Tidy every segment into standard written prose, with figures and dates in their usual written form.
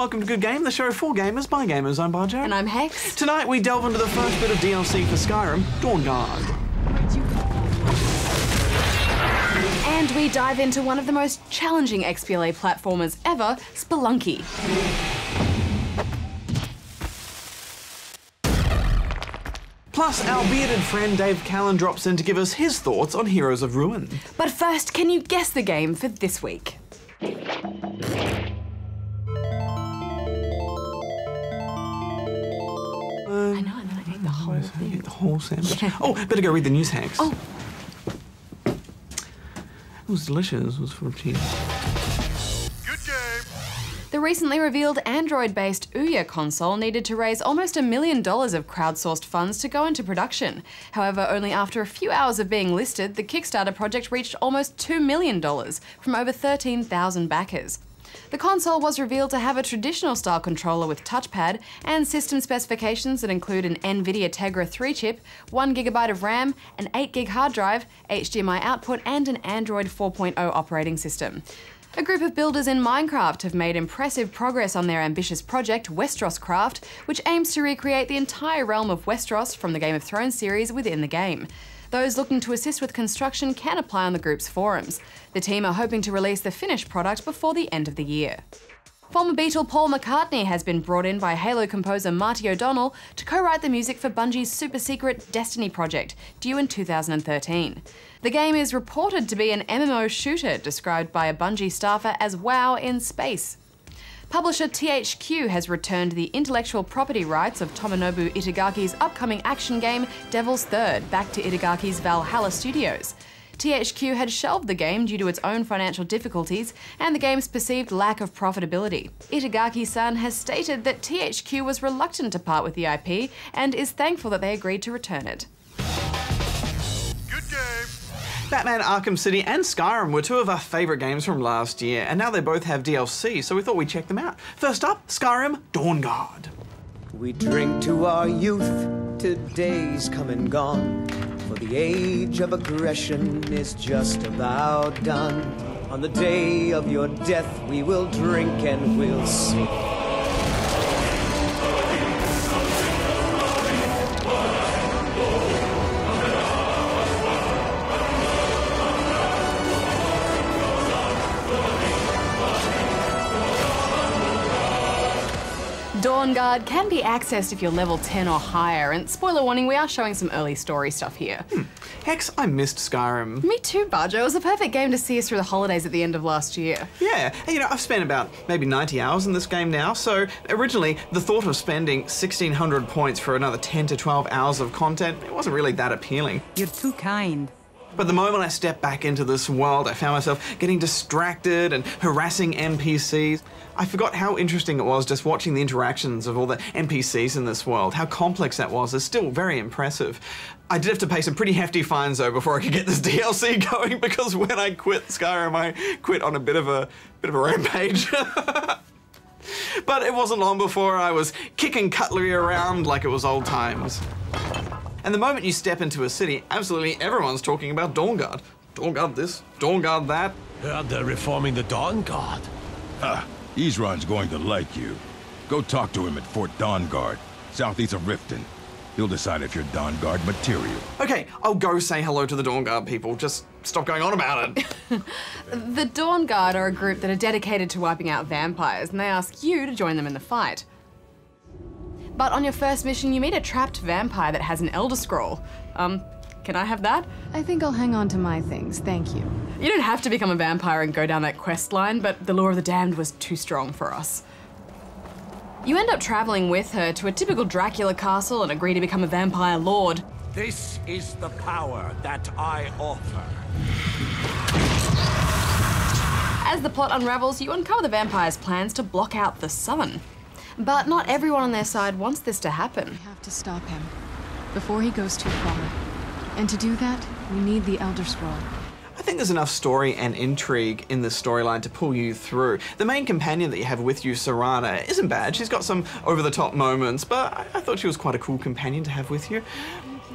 welcome to Good Game, the show for gamers by gamers. I'm Barjo. And I'm Hex. Tonight we delve into the first bit of DLC for Skyrim, Dawnguard. And we dive into one of the most challenging XBLA platformers ever, Spelunky. Plus, our bearded friend Dave Callan drops in to give us his thoughts on Heroes of Ruin. But first, can you guess the game for this week? I know, and then I ate the whole thing. The whole sandwich. Oh, better go read the news, Hex. Oh. It was delicious. It was full of cheese. The recently revealed Android-based Ouya console needed to raise almost $1 million of crowdsourced funds to go into production. However, only after a few hours of being listed, the Kickstarter project reached almost $2 million from over 13,000 backers. The console was revealed to have a traditional style controller with touchpad and system specifications that include an NVIDIA Tegra 3 chip, 1GB of RAM, an 8GB hard drive, HDMI output, and an Android 4.0 operating system. A group of builders in Minecraft have made impressive progress on their ambitious project, Westeros Craft, which aims to recreate the entire realm of Westeros from the Game of Thrones series within the game. Those looking to assist with construction can apply on the group's forums. The team are hoping to release the finished product before the end of the year. Former Beatle Paul McCartney has been brought in by Halo composer Marty O'Donnell to co-write the music for Bungie's super-secret Destiny project, due in 2013. The game is reported to be an MMO shooter described by a Bungie staffer as WoW in space. Publisher THQ has returned the intellectual property rights of Tomonobu Itagaki's upcoming action game Devil's Third back to Itagaki's Valhalla Studios. THQ had shelved the game due to its own financial difficulties and the game's perceived lack of profitability. Itagaki-san has stated that THQ was reluctant to part with the IP and is thankful that they agreed to return it. Good game. Batman Arkham City and Skyrim were two of our favourite games from last year, and now they both have DLC, so we thought we'd check them out. First up, Skyrim Dawnguard. We drink to our youth, today's come and gone. For the age of aggression is just about done. On the day of your death, we will drink and we'll sing. Dawnguard can be accessed if you're level 10 or higher, and spoiler warning, we are showing some early story stuff here. Hex, I missed Skyrim. Me too, Barjo. It was a perfect game to see us through the holidays at the end of last year. Yeah, you know, I've spent about maybe 90 hours in this game now, so originally the thought of spending 1,600 points for another 10 to 12 hours of content, it wasn't really that appealing. You're too kind. But the moment I stepped back into this world, I found myself getting distracted and harassing NPCs. I forgot how interesting it was just watching the interactions of all the NPCs in this world. How complex that was is still very impressive. I did have to pay some pretty hefty fines though before I could get this DLC going, because when I quit Skyrim, I quit on a bit of a rampage. But it wasn't long before I was kicking cutlery around like it was old times. And the moment you step into a city, absolutely everyone's talking about Dawnguard. Dawnguard this, Dawnguard that. Heard they're reforming the Dawnguard. Ha! Ezron's going to like you. Go talk to him at Fort Dawnguard, southeast of Riften. He'll decide if you're Dawnguard material. Okay, I'll go say hello to the Dawnguard people. Just stop going on about it. The Dawnguard are a group that are dedicated to wiping out vampires, and they ask you to join them in the fight. But on your first mission, you meet a trapped vampire that has an Elder Scroll. Can I have that? I think I'll hang on to my things, thank you. You don't have to become a vampire and go down that quest line, but the Lure of the Damned was too strong for us. You end up traveling with her to a typical Dracula castle and agree to become a vampire lord. This is the power that I offer. As the plot unravels, you uncover the vampire's plans to block out the sun. But not everyone on their side wants this to happen. We have to stop him before he goes too far. And to do that, we need the Elder Scroll. I think there's enough story and intrigue in this storyline to pull you through. The main companion that you have with you, Serana, isn't bad. She's got some over-the-top moments, but I thought she was quite a cool companion to have with you.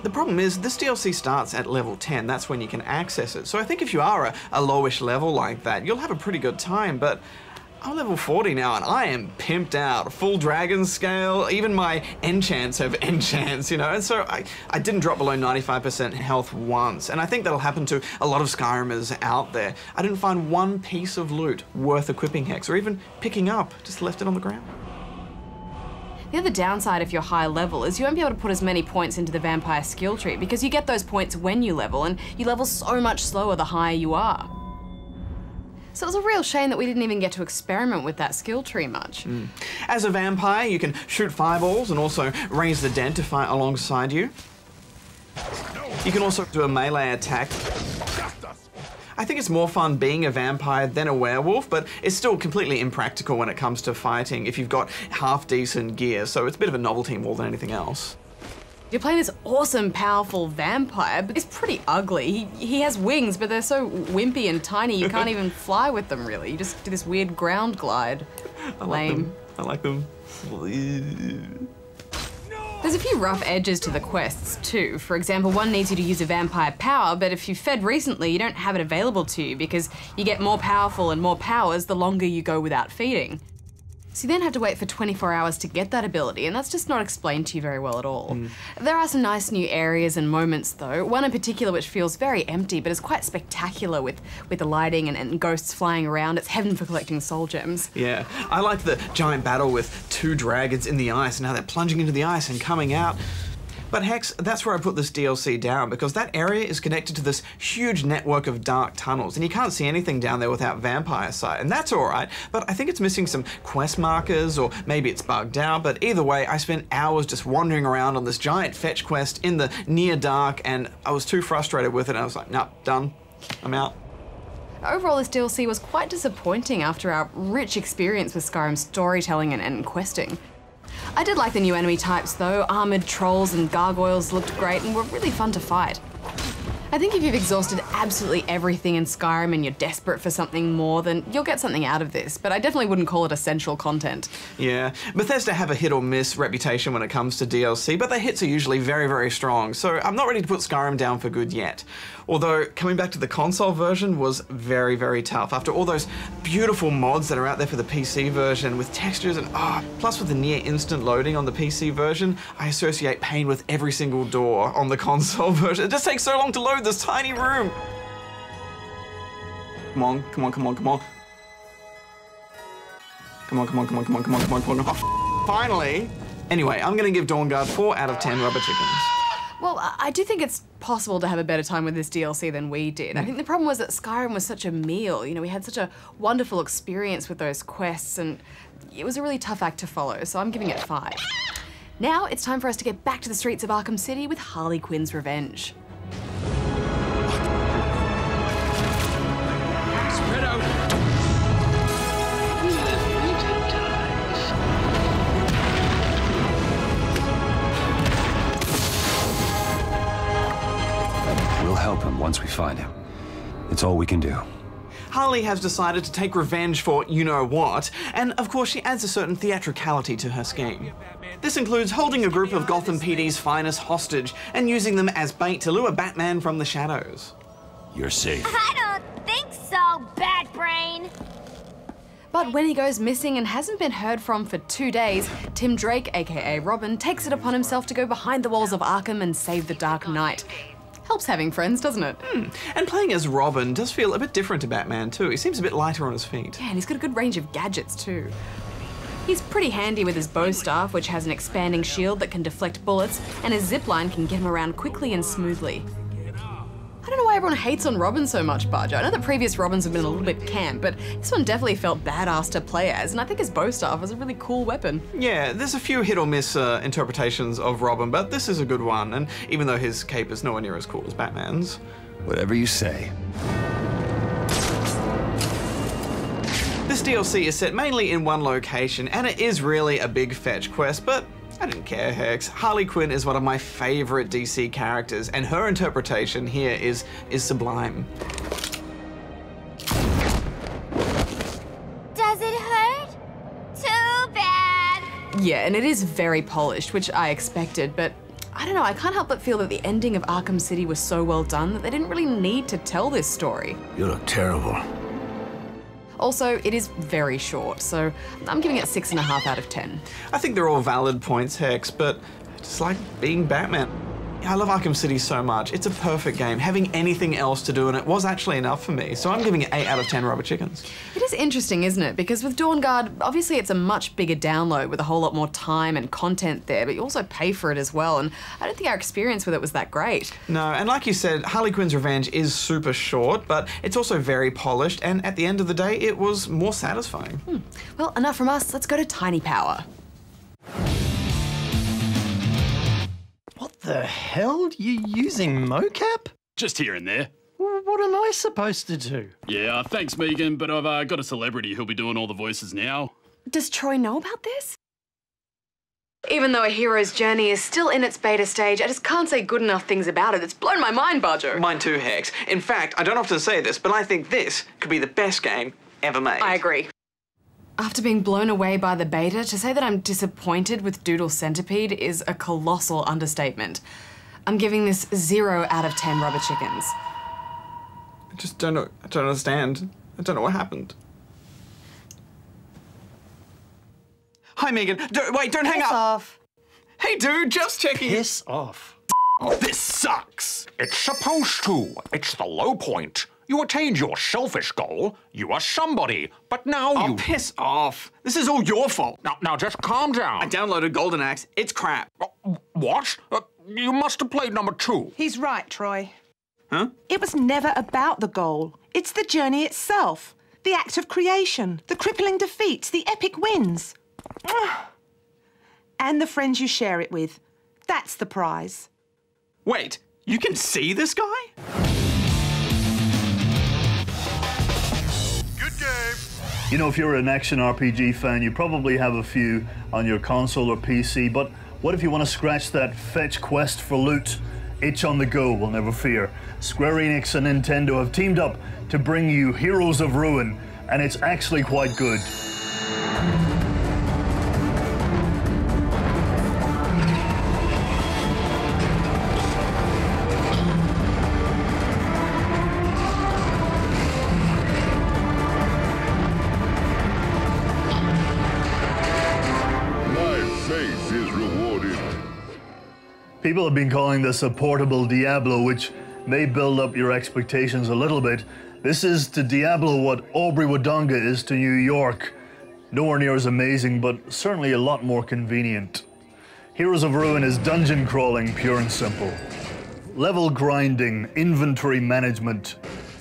The problem is, this DLC starts at level 10, that's when you can access it. So I think if you are a lowish level like that, you'll have a pretty good time, but I'm level 40 now and I am pimped out. Full dragon scale, even my enchants have enchants, you know? And so I didn't drop below 95% health once, and I think that'll happen to a lot of Skyrimers out there. I didn't find one piece of loot worth equipping Hex, or even picking up, just left it on the ground. The other downside if you're high level is you won't be able to put as many points into the vampire skill tree because you get those points when you level, and you level so much slower the higher you are. So it was a real shame that we didn't even get to experiment with that skill tree much. As a vampire, you can shoot fireballs and also raise the dead to fight alongside you. You can also do a melee attack. I think it's more fun being a vampire than a werewolf, but it's still completely impractical when it comes to fighting if you've got half-decent gear, so it's a bit of a novelty more than anything else. You're playing this awesome, powerful vampire, but he's pretty ugly. He has wings, but they're so wimpy and tiny you can't even fly with them, really. You just do this weird ground glide. Lame. I like them. There's a few rough edges to the quests too. For example, one needs you to use a vampire power, but if you fed recently, you don't have it available to you because you get more powerful and more powers the longer you go without feeding. So you then have to wait for 24 hours to get that ability, and that's just not explained to you very well at all. There are some nice new areas and moments though, one in particular which feels very empty but is quite spectacular with the lighting and ghosts flying around. It's heaven for collecting soul gems. Yeah, I like the giant battle with 2 dragons in the ice and how they're plunging into the ice and coming out. But Hex, that's where I put this DLC down, because that area is connected to this huge network of dark tunnels, and you can't see anything down there without vampire sight, and that's alright, but I think it's missing some quest markers, or maybe it's bugged out, but either way, I spent hours just wandering around on this giant fetch quest in the near dark, and I was too frustrated with it, and I was like, nope, done, I'm out. Overall, this DLC was quite disappointing after our rich experience with Skyrim storytelling and questing. I did like the new enemy types though. Armoured trolls and gargoyles looked great and were really fun to fight. I think if you've exhausted absolutely everything in Skyrim and you're desperate for something more, then you'll get something out of this, but I definitely wouldn't call it essential content. Yeah, Bethesda have a hit or miss reputation when it comes to DLC, but their hits are usually very, very strong, so I'm not ready to put Skyrim down for good yet. Although, coming back to the console version was very, very tough. After all those beautiful mods that are out there for the PC version with textures and plus with the near instant loading on the PC version, I associate pain with every single door on the console version. It just takes so long to load this tiny room. Come on, come on, come on, come on. Come on, come on, come on, come on, come on, come on, come on. Oh, finally. Anyway, I'm gonna give Dawnguard 4 out of 10 rubber chickens. Well, I do think it's possible to have a better time with this DLC than we did. I think the problem was that Skyrim was such a meal. You know, we had such a wonderful experience with those quests, and it was a really tough act to follow, so I'm giving it 5. Now it's time for us to get back to the streets of Arkham City with Harley Quinn's revenge. Spread out. We'll help him once we find him. It's all we can do. Harley has decided to take revenge for you-know-what, and of course she adds a certain theatricality to her scheme. This includes holding a group of Gotham PD's finest hostage and using them as bait to lure Batman from the shadows. You're safe. I don't think so, Bat Brain. But when he goes missing and hasn't been heard from for 2 days, Tim Drake, aka Robin, takes it upon himself to go behind the walls of Arkham and save the Dark Knight. Helps having friends, doesn't it? And playing as Robin does feel a bit different to Batman too. He seems a bit lighter on his feet. Yeah, and he's got a good range of gadgets too. He's pretty handy with his bow staff, which has an expanding shield that can deflect bullets, and his zipline can get him around quickly and smoothly. I don't know why everyone hates on Robin so much, Barjo. I know the previous Robins have been a little bit camp, but this one definitely felt badass to play as, and I think his bow staff is a really cool weapon. Yeah, there's a few hit or miss interpretations of Robin, but this is a good one, and even though his cape is nowhere near as cool as Batman's. Whatever you say. This DLC is set mainly in one location, and it is really a big fetch quest, but I didn't care, Hex. Harley Quinn is one of my favorite DC characters, and her interpretation here is sublime. Does it hurt? Too bad. Yeah, and it is very polished, which I expected, but I don't know, I can't help but feel that the ending of Arkham City was so well done that they didn't really need to tell this story. You look terrible. Also, it is very short, so I'm giving it 6.5 out of 10. I think they're all valid points, Hex, but I just like being Batman. I love Arkham City so much. It's a perfect game. Having anything else to do in it was actually enough for me, so I'm giving it 8 out of 10 rubber chickens. It is interesting, isn't it? Because with Dawnguard, obviously it's a much bigger download with a whole lot more time and content there, but you also pay for it as well, and I don't think our experience with it was that great. No, and like you said, Harley Quinn's Revenge is super short, but it's also very polished, and at the end of the day, it was more satisfying. Well, enough from us. Let's go to Tiny Power. What the hell? You using mocap? Just here and there. What am I supposed to do? Yeah, thanks, Megan, but I've got a celebrity who'll be doing all the voices now. Does Troy know about this? Even though A Hero's Journey is still in its beta stage, I just can't say good enough things about it. It's blown my mind, Barjo. Mine too, Hex. In fact, I don't often say this, but I think this could be the best game ever made. I agree. After being blown away by the beta, to say that I'm disappointed with Doodle Centipede is a colossal understatement. I'm giving this 0 out of 10 rubber chickens. I just don't know. I don't understand. I don't know what happened. Hi, Megan. Wait, don't hang up. Off. Hey, dude, just checking. Piss off. This sucks. It's supposed to. It's the low point. You attained your selfish goal. You are somebody. But now Oh, you... piss off. This is all your fault. Now just calm down. I downloaded Golden Axe. It's crap. What? You must have played number 2. He's right, Troy. Huh? It was never about the goal. It's the journey itself. The act of creation. The crippling defeats. The epic wins. And the friends you share it with. That's the prize. Wait, you can see this guy? You know, if you're an action RPG fan, you probably have a few on your console or PC, but what if you want to scratch that fetch quest for loot? Itch on the go will never fear. Square Enix and Nintendo have teamed up to bring you Heroes of Ruin, and it's actually quite good. People have been calling this a portable Diablo, which may build up your expectations a little bit. This is to Diablo what Aubrey Wodonga is to New York. Nowhere near as amazing, but certainly a lot more convenient. Heroes of Ruin is dungeon crawling, pure and simple. Level grinding, inventory management,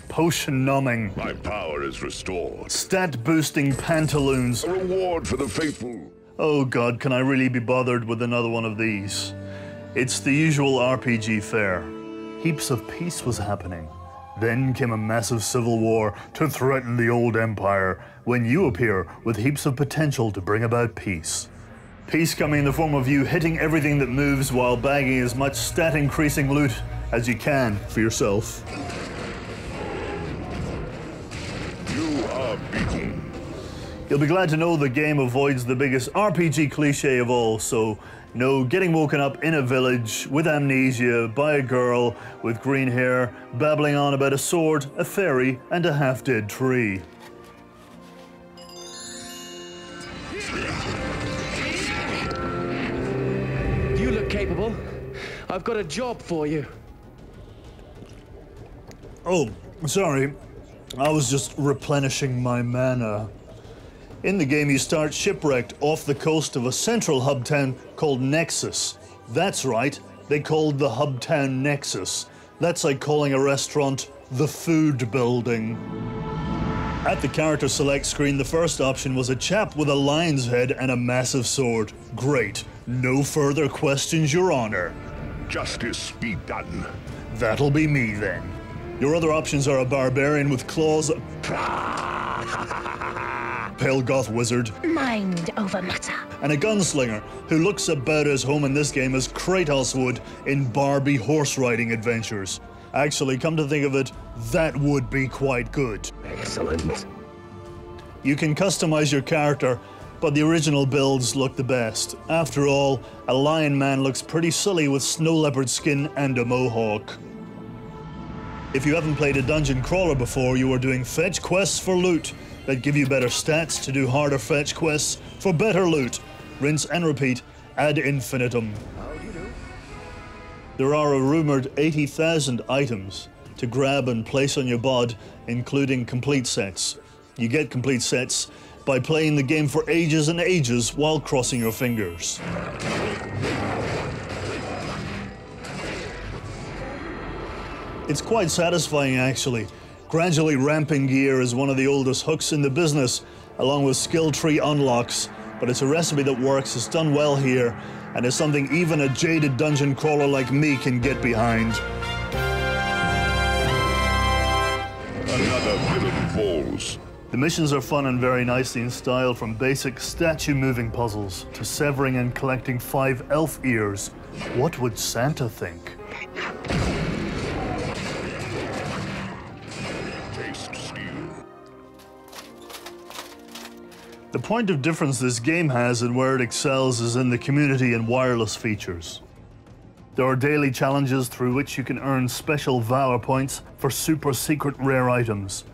potion numbing. My power is restored. Stat boosting pantaloons. A reward for the faithful. Oh God, can I really be bothered with another one of these? It's the usual RPG fare. Heaps of peace was happening. Then came a massive civil war to threaten the old empire, when you appear with heaps of potential to bring about peace. Peace coming in the form of you hitting everything that moves while bagging as much stat-increasing loot as you can for yourself. You are beaten. You'll be glad to know the game avoids the biggest RPG cliche of all, so no getting woken up in a village with amnesia by a girl with green hair babbling on about a sword, a fairy, and a half-dead tree. You look capable. I've got a job for you. Oh, sorry. I was just replenishing my mana. In the game, you start shipwrecked off the coast of a central hub town called Nexus. That's right, they called the hub town Nexus. That's like calling a restaurant the Food Building. At the character select screen, the first option was a chap with a lion's head and a massive sword. Great. No further questions, Your Honor. Justice be done. That'll be me then. Your other options are a barbarian with claws, pale goth wizard, Mind over matter, and a gunslinger who looks about as home in this game as Kratos would in Barbie horse riding adventures. Actually, come to think of it, that would be quite good. Excellent. You can customize your character, but the original builds look the best. After all, a lion man looks pretty silly with snow leopard skin and a mohawk. If you haven't played a dungeon crawler before, you are doing fetch quests for loot that give you better stats to do harder fetch quests for better loot. Rinse and repeat ad infinitum. There are a rumored 80,000 items to grab and place on your bod, including complete sets. You get complete sets by playing the game for ages and ages while crossing your fingers. It's quite satisfying, actually. Gradually ramping gear is one of the oldest hooks in the business, along with skill tree unlocks, but it's a recipe that works, it's done well here, and is something even a jaded dungeon crawler like me can get behind. Another villain falls. The missions are fun and very nicely in style, from basic statue-moving puzzles to severing and collecting 5 elf ears. What would Santa think? The point of difference this game has and where it excels is in the community and wireless features. There are daily challenges through which you can earn special Valor points for super secret rare items.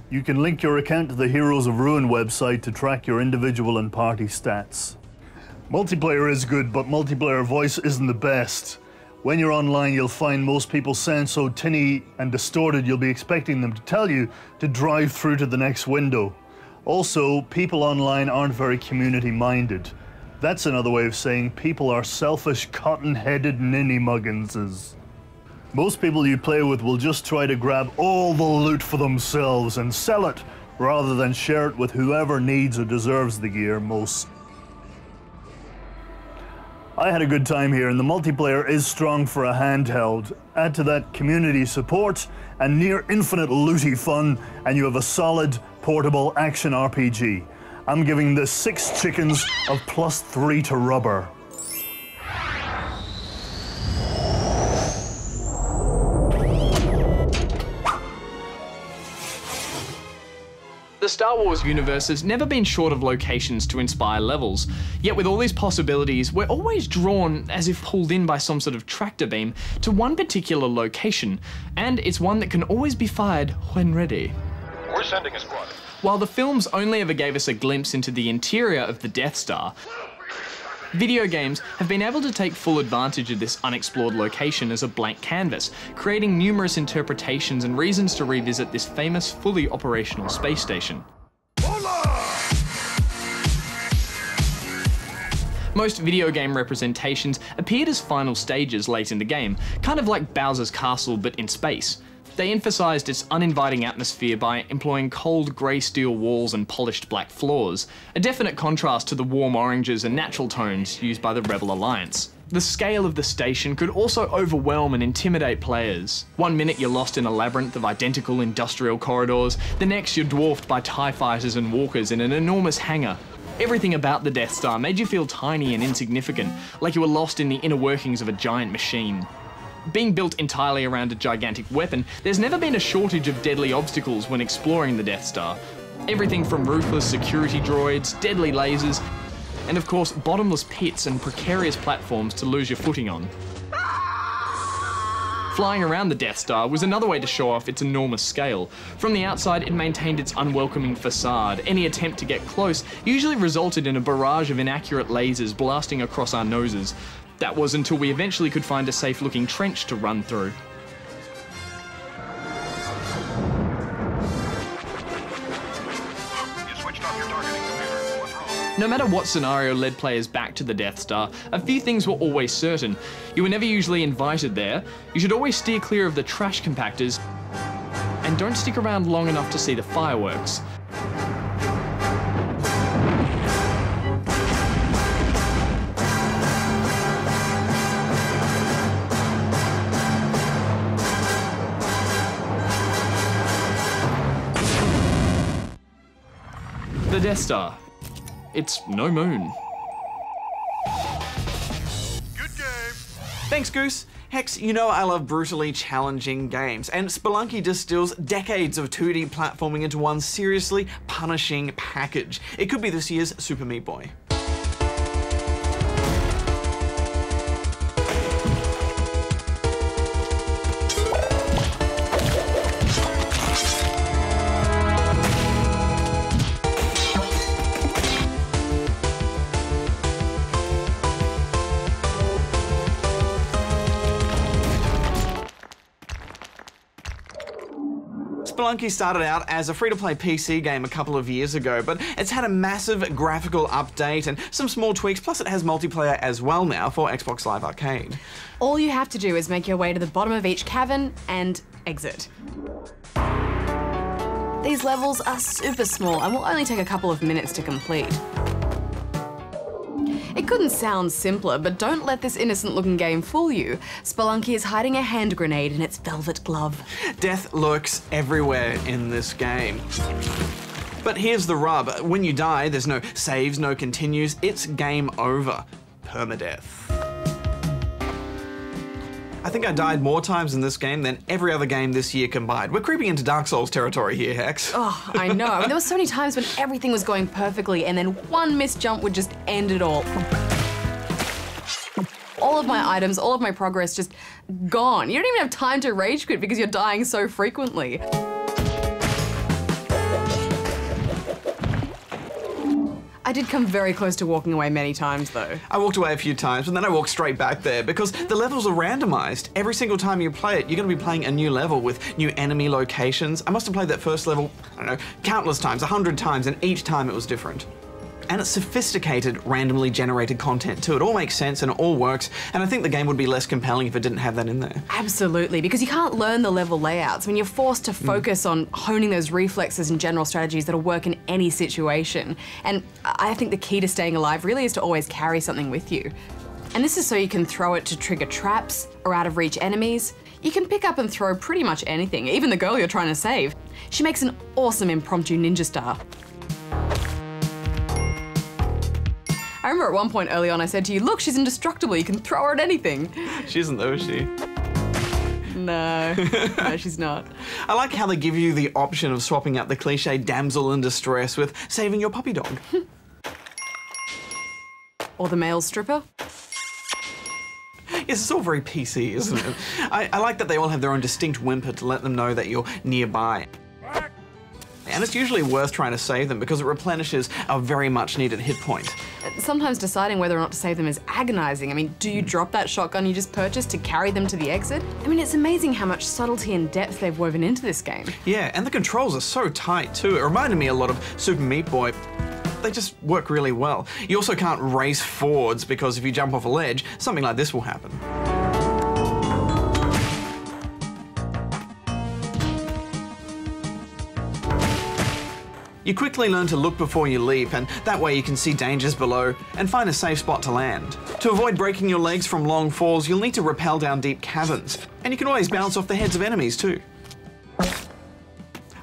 You can link your account to the Heroes of Ruin website to track your individual and party stats. Multiplayer is good, but multiplayer voice isn't the best. When you're online, you'll find most people sound so tinny and distorted you'll be expecting them to tell you to drive through to the next window. Also, people online aren't very community-minded. That's another way of saying people are selfish, cotton-headed ninny-mugginses. Most people you play with will just try to grab all the loot for themselves and sell it, rather than share it with whoever needs or deserves the gear most. I had a good time here, and the multiplayer is strong for a handheld. Add to that community support and near infinite looty fun, and you have a solid, portable action RPG. I'm giving this 6 chickens of +3 to rubber. The Star Wars universe has never been short of locations to inspire levels, yet with all these possibilities, we're always drawn, as if pulled in by some sort of tractor beam, to one particular location, and it's one that can always be fired when ready. We're sending a squad. While the films only ever gave us a glimpse into the interior of the Death Star, video games have been able to take full advantage of this unexplored location as a blank canvas, creating numerous interpretations and reasons to revisit this famous, fully operational space station. Most video game representations appeared as final stages late in the game, kind of like Bowser's Castle but in space. They emphasised its uninviting atmosphere by employing cold grey steel walls and polished black floors, a definite contrast to the warm oranges and natural tones used by the Rebel Alliance. The scale of the station could also overwhelm and intimidate players. One minute you're lost in a labyrinth of identical industrial corridors, the next you're dwarfed by TIE fighters and walkers in an enormous hangar. Everything about the Death Star made you feel tiny and insignificant, like you were lost in the inner workings of a giant machine. Being built entirely around a gigantic weapon, there's never been a shortage of deadly obstacles when exploring the Death Star. Everything from ruthless security droids, deadly lasers, and of course bottomless pits and precarious platforms to lose your footing on. Flying around the Death Star was another way to show off its enormous scale. From the outside, it maintained its unwelcoming facade. Any attempt to get close usually resulted in a barrage of inaccurate lasers blasting across our noses. That was until we eventually could find a safe-looking trench to run through. No matter what scenario led players back to the Death Star, a few things were always certain. You were never usually invited there, you should always steer clear of the trash compactors, and don't stick around long enough to see the fireworks. The Death Star. It's no moon. Good game. Thanks, Goose. Hex, you know I love brutally challenging games, and Spelunky distills decades of 2D platforming into one seriously punishing package. It could be this year's Super Meat Boy. Spelunky started out as a free-to-play PC game a couple of years ago, but it's had a massive graphical update and some small tweaks, plus it has multiplayer as well now for Xbox Live Arcade. All you have to do is make your way to the bottom of each cavern and exit. These levels are super small and will only take a couple of minutes to complete. It couldn't sound simpler, but don't let this innocent-looking game fool you. Spelunky is hiding a hand grenade in its velvet glove. Death lurks everywhere in this game. But here's the rub. When you die, there's no saves, no continues. It's game over. Permadeath. I think I died more times in this game than every other game this year combined. We're creeping into Dark Souls territory here, Hex. Oh, I know. I mean, there were so many times when everything was going perfectly and then one missed jump would just end it all. All of my items, all of my progress just gone. You don't even have time to rage quit because you're dying so frequently. I did come very close to walking away many times, though. I walked away a few times, but then I walked straight back there because the levels are randomized. Every single time you play it, you're going to be playing a new level with new enemy locations. I must have played that first level, I don't know, countless times, 100 times, and each time it was different. And it's sophisticated, randomly generated content too. It all makes sense and it all works, and I think the game would be less compelling if it didn't have that in there. Absolutely, because you can't learn the level layouts. I mean, you're forced to focus on honing those reflexes and general strategies that'll work in any situation. And I think the key to staying alive really is to always carry something with you. And this is so you can throw it to trigger traps or out-of-reach enemies. You can pick up and throw pretty much anything, even the girl you're trying to save. She makes an awesome impromptu ninja star. I remember at one point early on I said to you, look, she's indestructible, you can throw her at anything. She isn't though, is she? No, no, she's not. I like how they give you the option of swapping out the cliche damsel in distress with saving your puppy dog. Or the male stripper. Yes, it's all very PC, isn't it? I like that they all have their own distinct whimper to let them know that you're nearby. And it's usually worth trying to save them because it replenishes a very much needed hit point. Sometimes deciding whether or not to save them is agonizing. I mean, do you drop that shotgun you just purchased to carry them to the exit? I mean, it's amazing how much subtlety and depth they've woven into this game. Yeah, and the controls are so tight too. It reminded me a lot of Super Meat Boy. They just work really well. You also can't race forwards because if you jump off a ledge, something like this will happen. You quickly learn to look before you leap, and that way you can see dangers below and find a safe spot to land. To avoid breaking your legs from long falls, you'll need to rappel down deep caverns, and you can always bounce off the heads of enemies too.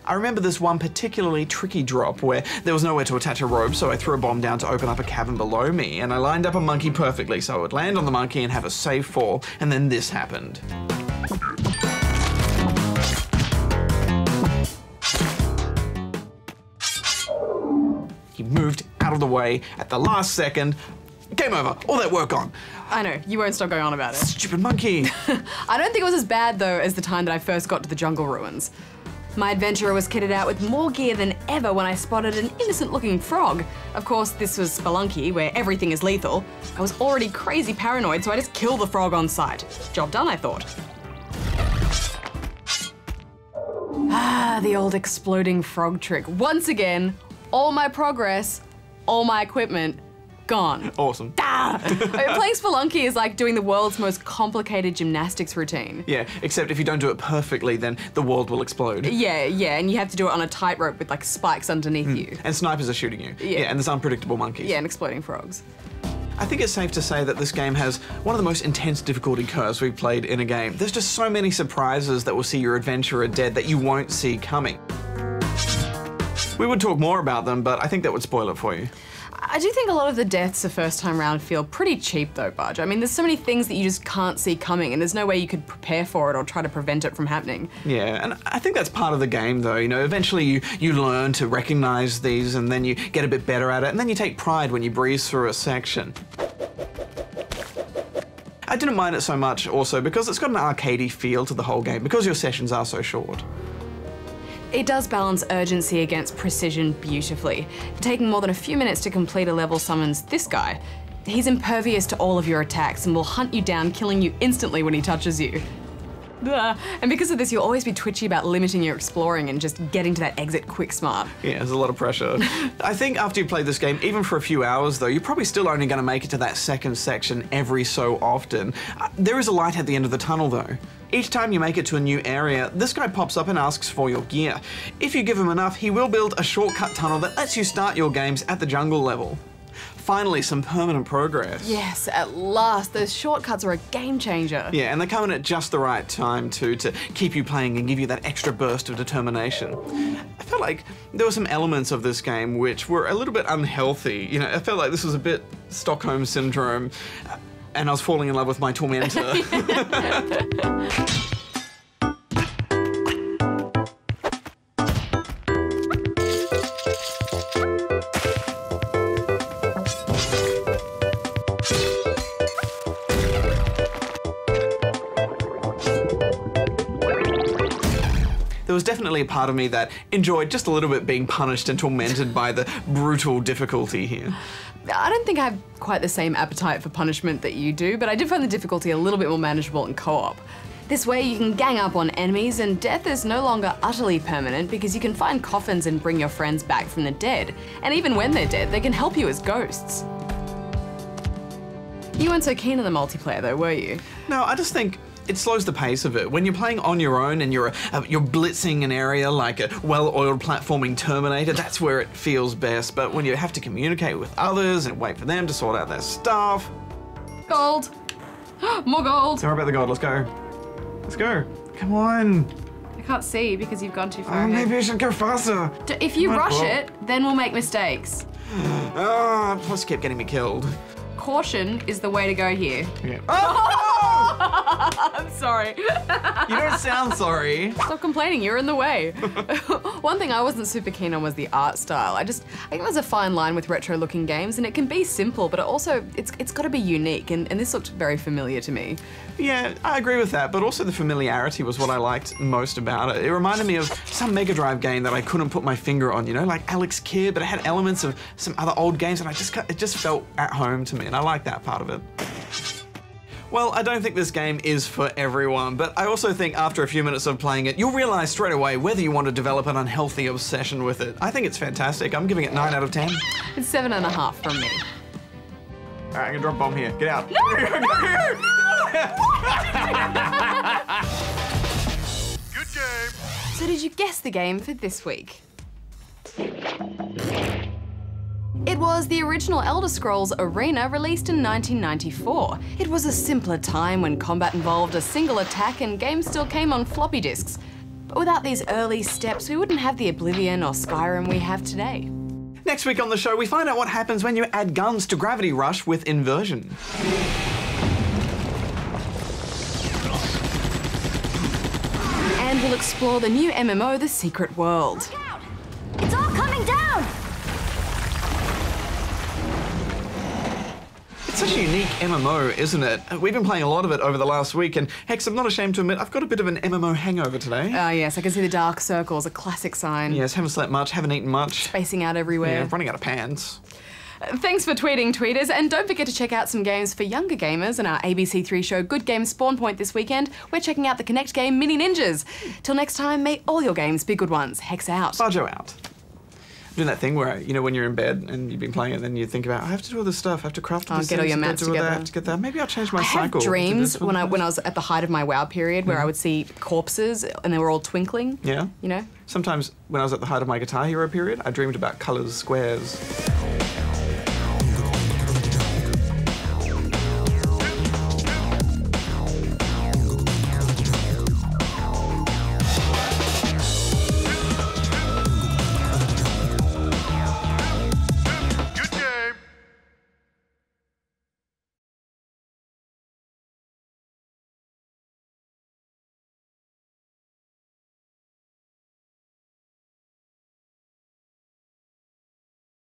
I remember this one particularly tricky drop where there was nowhere to attach a rope, so I threw a bomb down to open up a cavern below me, and I lined up a monkey perfectly so I would land on the monkey and have a safe fall, and then this happened. He moved out of the way at the last second. Game over. All that work on. I know, you won't stop going on about it. Stupid monkey. I don't think it was as bad though as the time that I first got to the jungle ruins. My adventurer was kitted out with more gear than ever when I spotted an innocent-looking frog. Of course, this was Spelunky, where everything is lethal. I was already crazy paranoid, so I just killed the frog on sight. Job done, I thought. Ah, the old exploding frog trick. Once again, all my progress, all my equipment, gone. Awesome. Ah! Playing Spelunky is like doing the world's most complicated gymnastics routine. Yeah, except if you don't do it perfectly, then the world will explode. Yeah, and you have to do it on a tightrope with like spikes underneath you. And snipers are shooting you. Yeah, and there's unpredictable monkeys. Yeah, and exploding frogs. I think it's safe to say that this game has one of the most intense difficulty curves we've played in a game. There's just so many surprises that will see your adventurer dead that you won't see coming. We would talk more about them, but I think that would spoil it for you. I do think a lot of the deaths the first time round feel pretty cheap though, Budge. I mean, there's so many things that you just can't see coming and there's no way you could prepare for it or try to prevent it from happening. Yeah, and I think that's part of the game though, you know, eventually you learn to recognize these and then you get a bit better at it and then you take pride when you breeze through a section. I didn't mind it so much also because it's got an arcadey feel to the whole game because your sessions are so short. It does balance urgency against precision beautifully. Taking more than a few minutes to complete a level summons this guy. He's impervious to all of your attacks and will hunt you down, killing you instantly when he touches you. And because of this, you'll always be twitchy about limiting your exploring and just getting to that exit quick smart. Yeah, there's a lot of pressure. I think after you play this game, even for a few hours though, you're probably still only going to make it to that second section every so often. There is a light at the end of the tunnel though. Each time you make it to a new area, this guy pops up and asks for your gear. If you give him enough, he will build a shortcut tunnel that lets you start your games at the jungle level. Finally, some permanent progress. Yes, at last. Those shortcuts are a game changer. Yeah, and they come in at just the right time too, to keep you playing and give you that extra burst of determination. I felt like there were some elements of this game which were a little bit unhealthy. You know, I felt like this was a bit Stockholm Syndrome, and I was falling in love with my tormentor. There was definitely a part of me that enjoyed just a little bit being punished and tormented by the brutal difficulty here. I don't think I have quite the same appetite for punishment that you do, but I did find the difficulty a little bit more manageable in co-op. This way you can gang up on enemies and death is no longer utterly permanent because you can find coffins and bring your friends back from the dead. And even when they're dead, they can help you as ghosts. You weren't so keen on the multiplayer though, were you? No, I just think it slows the pace of it. When you're playing on your own and you're blitzing an area like a well-oiled platforming Terminator, that's where it feels best. But when you have to communicate with others and wait for them to sort out their stuff... Gold! More gold! Sorry about the gold, let's go. Let's go. Come on. I can't see because you've gone too far ahead. Maybe I should go faster. If you rush it, then we'll make mistakes. Plus you kept getting me killed. Caution is the way to go here. Okay. I'm sorry. You don't sound sorry. Stop complaining, you're in the way. One thing I wasn't super keen on was the art style. I think there's a fine line with retro looking games and it can be simple, but it's got to be unique and this looked very familiar to me. Yeah, I agree with that, but also the familiarity was what I liked most about it. It reminded me of some Mega Drive game that I couldn't put my finger on, you know, like Alex Kidd, but it had elements of some other old games and it just felt at home to me and I like that part of it. Well, I don't think this game is for everyone, but I also think after a few minutes of playing it, you'll realize straight away whether you want to develop an unhealthy obsession with it. I think it's fantastic. I'm giving it 9 out of 10. It's 7.5 from me. All right, I'm gonna drop a bomb here. Get out. No! Good game. So did you guess the game for this week? It was the original Elder Scrolls Arena released in 1994. It was a simpler time when combat involved a single attack and games still came on floppy disks. But without these early steps, we wouldn't have the Oblivion or Skyrim we have today. Next week on the show, we find out what happens when you add guns to Gravity Rush with Inversion. And we'll explore the new MMO, The Secret World. Look out! It's all coming down! It's such a unique MMO, isn't it? We've been playing a lot of it over the last week, and Hex, I'm not ashamed to admit, I've got a bit of an MMO hangover today. Oh yes, I can see the dark circles, a classic sign. Yes, haven't slept much, haven't eaten much. Spacing out everywhere. Yeah, running out of pants. Thanks for tweeting, tweeters, and don't forget to check out some games for younger gamers in our ABC3 show Good Games Spawn Point this weekend. We're checking out the Connect game Mini Ninjas. Till next time, may all your games be good ones. Hex out. Barjo out. Doing that thing where, you know, when you're in bed and you've been playing it, then you think about, I have to do all this stuff, I have to craft all this get all your mats together. To get that. Maybe I'll change my cycle. I have dreams when I was at the height of my WoW period where I would see corpses and they were all twinkling. Yeah. You know? Sometimes when I was at the height of my Guitar Hero period, I dreamed about colours, squares.